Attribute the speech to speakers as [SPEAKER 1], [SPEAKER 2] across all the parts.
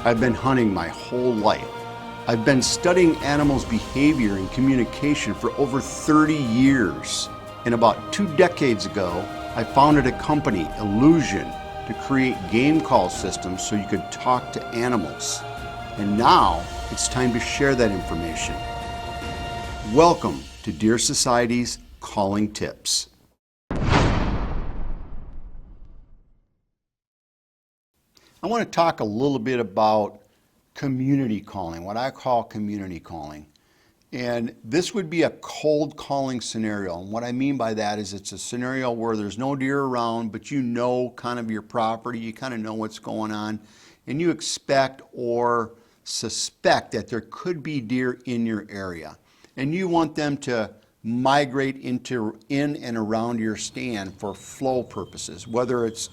[SPEAKER 1] I've been hunting my whole life. I've been studying animals' behavior and communication for over 30 years. And about 2 decades ago, I founded a company, Illusion, to create game call systems so you could talk to animals. And now it's time to share that information. Welcome to Deer Society's Calling Tips. I want to talk a little bit about community calling, what I call community calling. And this would be a cold calling scenario. And what I mean by that is it's a scenario where there's no deer around, but you know kind of your property, you kind of know what's going on, and you expect or suspect that there could be deer in your area. And you want them to migrate in and around your stand for flow purposes, whether it's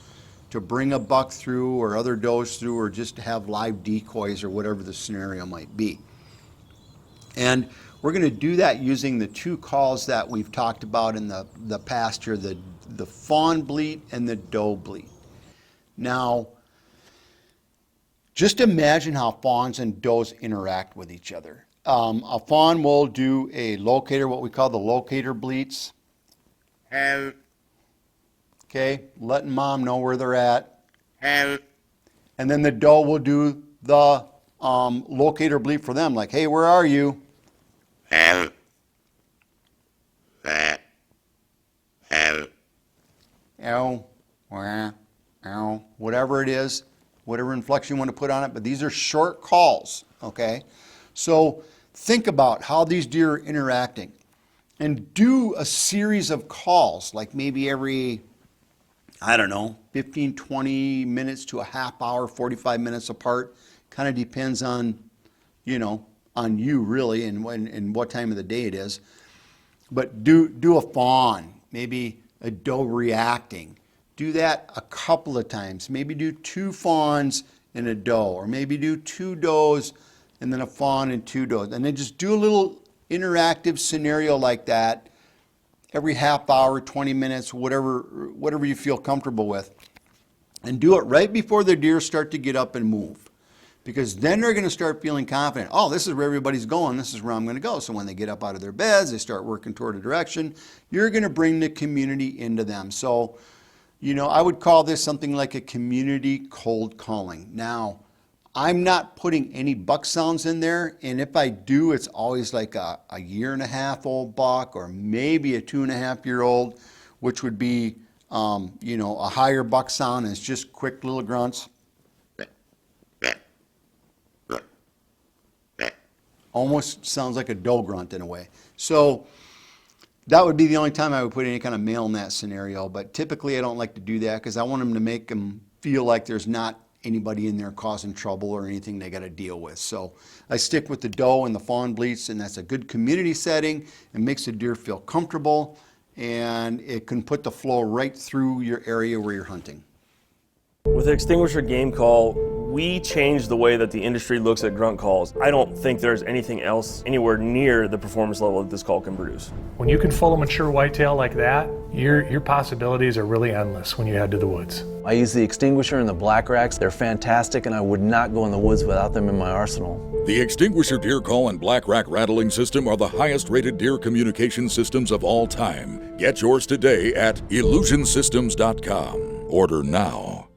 [SPEAKER 1] to bring a buck through or other does through or just to have live decoys or whatever the scenario might be. And we're going to do that using the 2 calls that we've talked about in the past here, the fawn bleat and the doe bleat. Now, just imagine how fawns and does interact with each other. A fawn will do a locator, what we call the locator bleats. Okay, letting mom know where they're at. And then the doe will do the locator bleat for them, like, hey, where are you? Ow, wah, ow, whatever it is, whatever inflection you want to put on it, but these are short calls, okay? So think about how these deer are interacting and do a series of calls, like maybe every, I don't know, 15, 20 minutes to a half hour, 45 minutes apart. Kind of depends on, on you really and when and what time of the day it is. But do a fawn, maybe a doe reacting. Do that a couple of times. Maybe do 2 fawns and a doe, or maybe do 2 does and then a fawn and 2 does. And then just do a little interactive scenario like that every half hour, 20 minutes, whatever you feel comfortable with. And do it right before the deer start to get up and move. Because then they're going to start feeling confident. Oh, this is where everybody's going. This is where I'm going to go. So when they get up out of their beds, they start working toward a direction. You're going to bring the community into them. So, I would call this something like a community cold calling. Now, I'm not putting any buck sounds in there. And if I do, it's always like a 1.5-year-old buck or maybe a 2.5-year-old, which would be, a higher buck sound. And it's just quick little grunts. Almost sounds like a doe grunt in a way. So that would be the only time I would put any kind of male in that scenario. But typically I don't like to do that because I want them to make them feel like there's not anybody in there causing trouble or anything they got to deal with. So I stick with the doe and the fawn bleats, and that's a good community setting. It makes the deer feel comfortable, and it can put the flow right through your area where you're hunting.
[SPEAKER 2] With the extinguisher game call, we changed the way that the industry looks at grunt calls. I don't think there's anything else anywhere near the performance level that this call can produce.
[SPEAKER 3] When you can full a mature whitetail like that, your possibilities are really endless when you head to the woods.
[SPEAKER 4] I use the extinguisher and the black racks. They're fantastic, and I would not go in the woods without them in my arsenal.
[SPEAKER 5] The extinguisher deer call and black rack rattling system are the highest rated deer communication systems of all time. Get yours today at illusionsystems.com. Order now.